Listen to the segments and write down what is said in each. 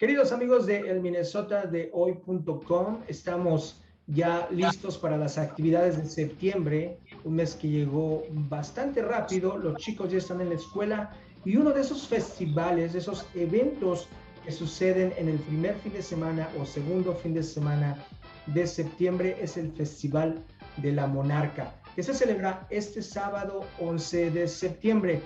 Queridos amigos de el Minnesota de hoy.com, estamos ya listos para las actividades de septiembre, un mes que llegó bastante rápido, los chicos ya están en la escuela y uno de esos festivales, de esos eventos que suceden en el primer fin de semana o segundo fin de semana de septiembre es el Festival de la Monarca, que se celebra este sábado 11 de septiembre.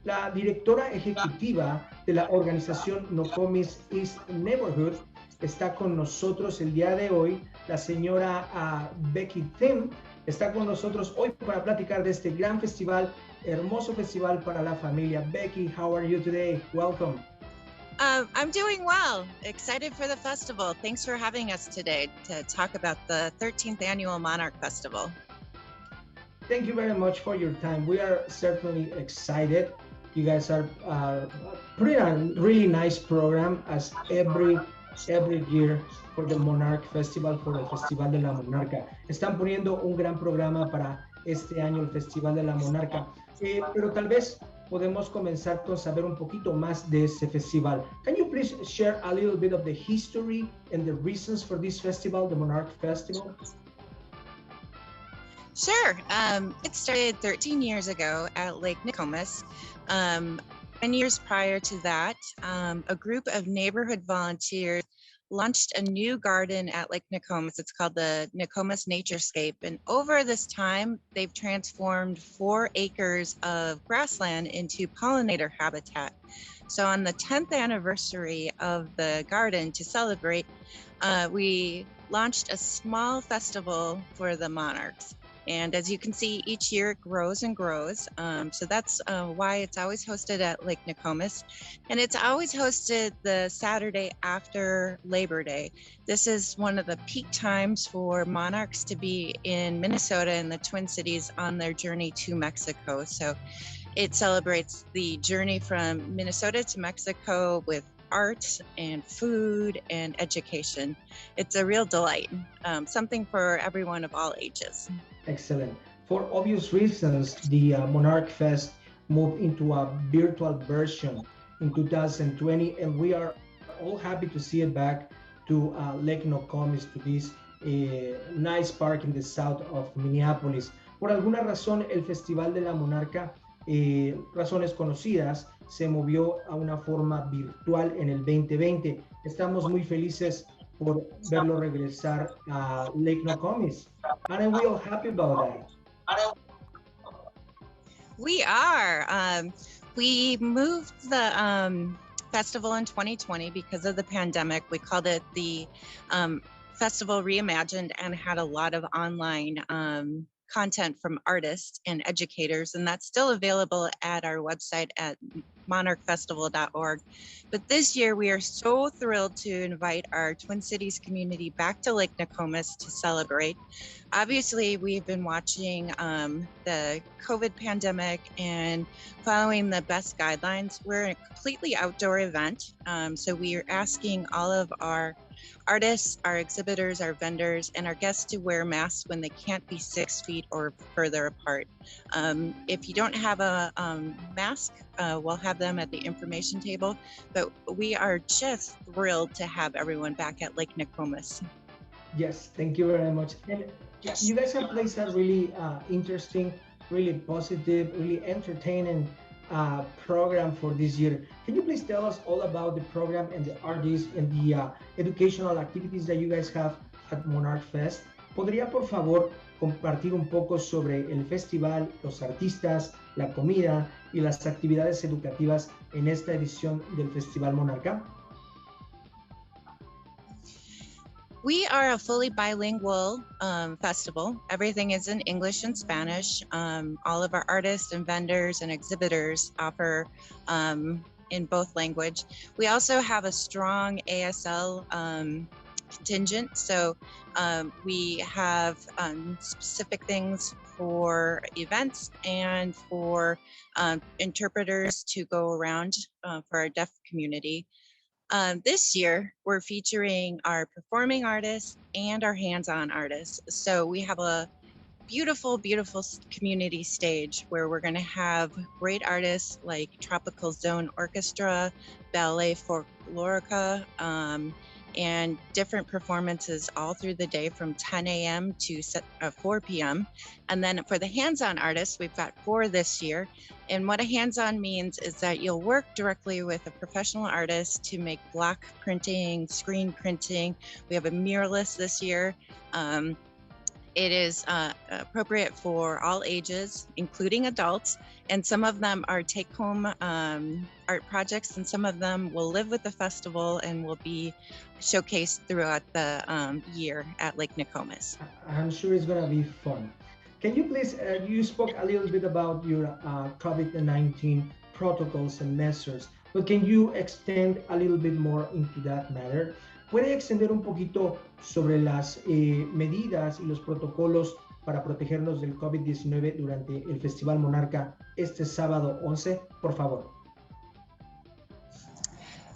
La directora ejecutiva de la organización Nokomis East Neighborhood está con nosotros el día de hoy. La señora Becky Timm está con nosotros hoy para platicar de este gran festival, hermoso festival para la familia. Becky, how are you today? Welcome. I'm doing well. Excited for the festival. Thanks for having us today to talk about the 13th annual Monarch Festival. Thank you very much for your time. We are certainly excited. You guys are putting a really nice program as every year for the Monarch Festival, for el Festival de la Monarca. Están poniendo un gran programa para este año, el Festival de la Monarca. Pero tal vez podemos comenzar con saber un poquito más de ese festival. Can you please share a little bit of the history and the reasons for this festival, the Monarch Festival? Sure. It started 13 years ago at Lake Nokomis. 10 years prior to that, a group of neighborhood volunteers launched a new garden at Lake Nokomis. It's called the Nokomis Naturescape. And over this time, they've transformed 4 acres of grassland into pollinator habitat. So on the 10th anniversary of the garden to celebrate, we launched a small festival for the monarchs. And as you can see, each year it grows and grows. So that's why it's always hosted at Lake Nokomis. And it's always hosted the Saturday after Labor Day. This is one of the peak times for monarchs to be in Minnesota and the Twin Cities on their journey to Mexico. So it celebrates the journey from Minnesota to Mexico with art and food and education. It's a real delight, something for everyone of all ages. Excellent. For obvious reasons, the Monarch Fest moved into a virtual version in 2020, and we are all happy to see it back to Lake Nokomis, to this nice park in the south of Minneapolis. Por alguna razón, el Festival de la Monarca, razones conocidas, se movió a una forma virtual en el 2020. Estamos muy felices por verlo regresar a Lake Nokomis. And we're all happy about that. We are. We moved the festival in 2020 because of the pandemic. We called it the Festival Reimagined and had a lot of online content from artists and educators, and that's still available at our website at monarchfestival.org. But this year we are so thrilled to invite our Twin Cities community back to Lake Nokomis to celebrate. Obviously, we've been watching the COVID pandemic and following the best guidelines. We're a completely outdoor event, so we are asking all of our artists, our exhibitors, our vendors, and our guests to wear masks when they can't be 6 feet or further apart. If you don't have a mask, we'll have them at the information table, but we are just thrilled to have everyone back at Lake Nokomis. Yes, thank you very much. And yes, you guys have placed a really interesting, really positive, really entertaining program for this year. Can you please tell us all about the program and the artists and the educational activities that you guys have at Monarch Fest? ¿Podría por favor compartir un poco sobre el festival, los artistas, la comida y las actividades educativas en esta edición del Festival Monarca? We are a fully bilingual festival. Everything is in English and Spanish. All of our artists and vendors and exhibitors offer in both language. We also have a strong ASL contingent. So we have specific things for events and for interpreters to go around for our deaf community. This year, we're featuring our performing artists and our hands-on artists. So we have a beautiful, beautiful community stage where we're going to have great artists like Tropical Zone Orchestra, Ballet Folklorica, and different performances all through the day from 10 a.m. to 4 p.m. And then for the hands-on artists, we've got 4 this year. And what a hands-on means is that you'll work directly with a professional artist to make block printing, screen printing. We have a muralist this year. It is appropriate for all ages, including adults, and some of them are take-home art projects, and some of them will live with the festival and will be showcased throughout the year at Lake Nokomis. I'm sure it's going to be fun. Can you please, you spoke a little bit about your COVID-19 protocols and measures, but can you extend a little bit more into that matter? ¿Puede extender un poquito sobre las medidas y los protocolos para protegernos del COVID-19 durante el Festival Monarca este sábado 11? Por favor.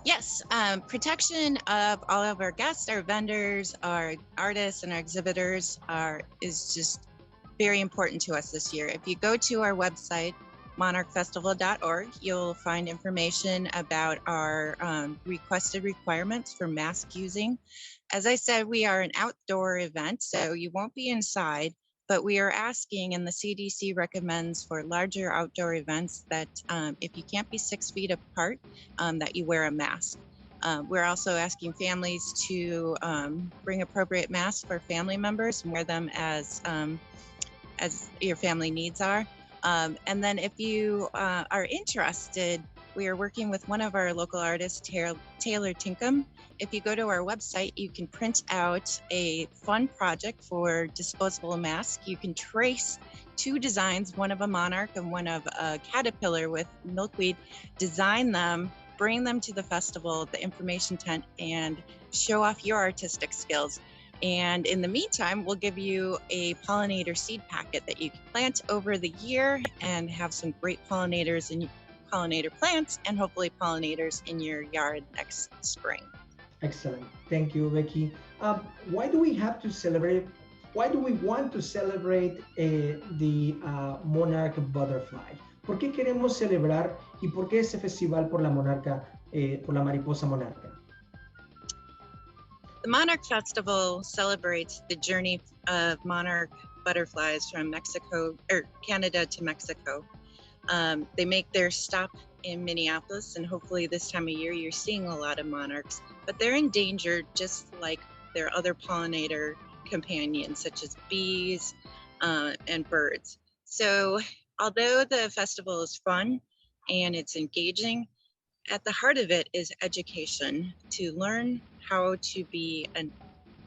Yes, protection of all of our guests, our vendors, our artists, and our exhibitors is just very important to us this year. If you go to our website, monarchfestival.org, you'll find information about our requested requirements for mask using. As I said, we are an outdoor event, so you won't be inside, but we are asking, and the CDC recommends for larger outdoor events that if you can't be 6 feet apart, that you wear a mask. We're also asking families to bring appropriate masks for family members and wear them as your family needs are. And then if you are interested, we are working with one of our local artists, Taylor Tinkham. If you go to our website, you can print out a fun project for disposable masks. You can trace 2 designs, one of a monarch and one of a caterpillar with milkweed, design them, bring them to the festival, the information tent, and show off your artistic skills. And in the meantime, we'll give you a pollinator seed packet that you can plant over the year and have some great pollinators and pollinator plants and hopefully pollinators in your yard next spring. Excellent. Thank you, Becky. Why do we have to celebrate? Why do we want to celebrate the monarch butterfly? ¿Por qué queremos celebrar y por qué ese festival por la monarca, por la mariposa monarca? The Monarch Festival celebrates the journey of monarch butterflies from Canada to Mexico. They make their stop in Minneapolis, and hopefully this time of year you're seeing a lot of monarchs, but they're endangered just like their other pollinator companions, such as bees and birds. So although the festival is fun and it's engaging, at the heart of it is education, to learn how to be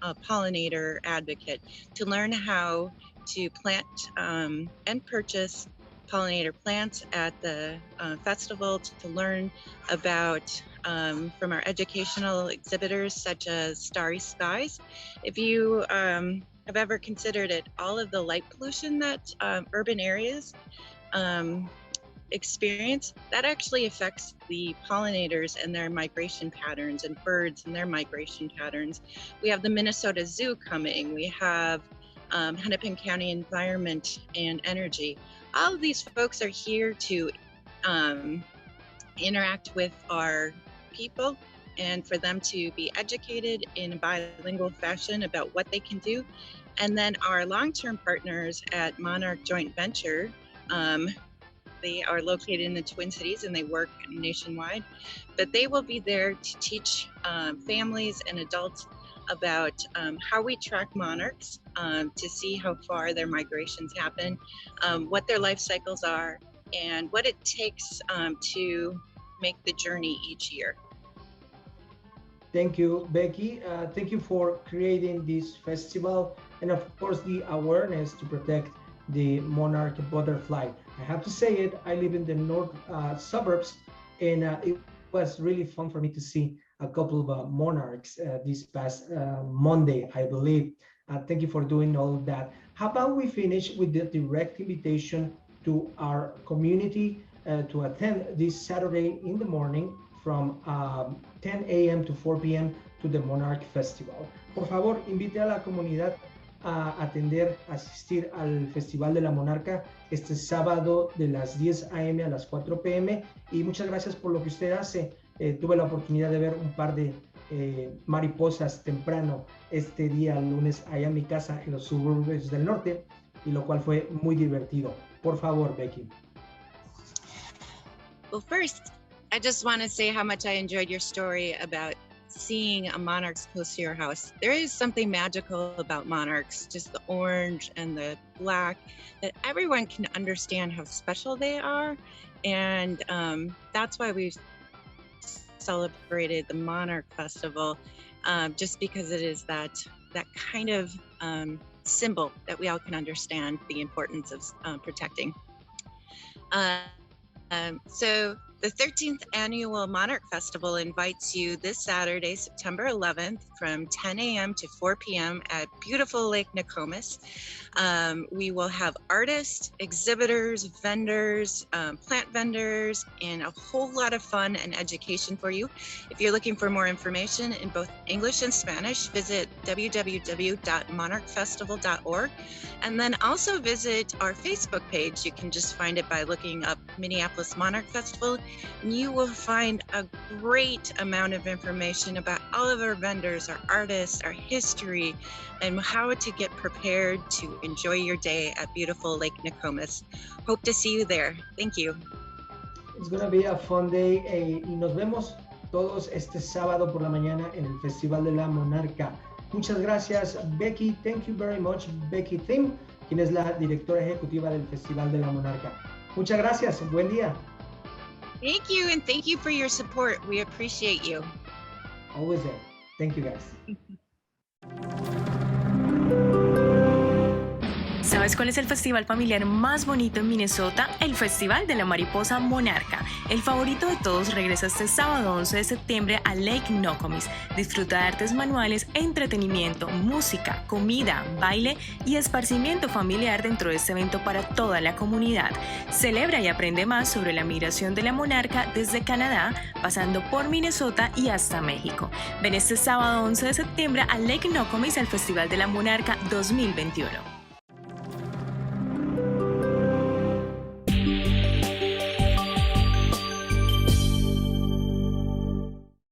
a pollinator advocate, to learn how to plant and purchase pollinator plants at the festival, to learn about from our educational exhibitors such as Starry Skies. If you have ever considered it, all of the light pollution that urban areas experience, that actually affects the pollinators and their migration patterns, and birds and their migration patterns. We have the Minnesota Zoo coming. We have Hennepin County Environment and Energy. All of these folks are here to interact with our people and for them to be educated in a bilingual fashion about what they can do. And then our long-term partners at Monarch Joint Venture, they are located in the Twin Cities and they work nationwide, but they will be there to teach families and adults about how we track monarchs to see how far their migrations happen, what their life cycles are, and what it takes to make the journey each year. Thank you, Becky. Thank you for creating this festival and of course the awareness to protect the monarch butterfly. I have to say it, I live in the north suburbs, and it was really fun for me to see a couple of monarchs this past Monday, I believe. Thank you for doing all of that. How about we finish with the direct invitation to our community to attend this Saturday in the morning from 10 a.m. to 4 p.m. to the Monarch Festival. Por favor, invite a la comunidad asistir al Festival de la Monarca este sábado de las 10 a.m. a las 4 p.m. Y muchas gracias por lo que usted hace. Tuve la oportunidad de ver un par de mariposas temprano este día lunes allá en mi casa en los suburbios del norte, y lo cual fue muy divertido. Por favor, Becky. Well, first, I just want to say how much I enjoyed your story about seeing a monarchs close to your house. There is something magical about monarchs, just the orange and the black, that everyone can understand how special they are. And that's why we've celebrated the Monarch Festival, just because it is that kind of symbol that we all can understand the importance of protecting. So the 13th Annual Monarch Festival invites you this Saturday, September 11th, from 10 a.m. to 4 p.m. at beautiful Lake Nokomis. We will have artists, exhibitors, vendors, plant vendors, and a whole lot of fun and education for you. If you're looking for more information in both English and Spanish, visit www.monarchfestival.org, and then also visit our Facebook page. You can just find it by looking up Minneapolis Monarch Festival, and you will find a great amount of information about all of our vendors, our artists, our history, and how to get prepared to enjoy your day at beautiful Lake Nokomis. Hope to see you there. Thank you. It's going to be a fun day, y nos vemos todos este sábado por la mañana en el Festival de la Monarca. Muchas gracias, Becky. Thank you very much, Becky Timm, quien es la directora ejecutiva del Festival de la Monarca. Muchas gracias. Buen día. Thank you, and thank you for your support. We appreciate you. Always there. Thank you, guys. ¿Sabes cuál es el festival familiar más bonito en Minnesota? El Festival de la Mariposa Monarca. El favorito de todos regresa este sábado 11 de septiembre a Lake Nokomis. Disfruta de artes manuales, entretenimiento, música, comida, baile y esparcimiento familiar dentro de este evento para toda la comunidad. Celebra y aprende más sobre la migración de la monarca desde Canadá, pasando por Minnesota y hasta México. Ven este sábado 11 de septiembre a Lake Nokomis al Festival de la Monarca 2021.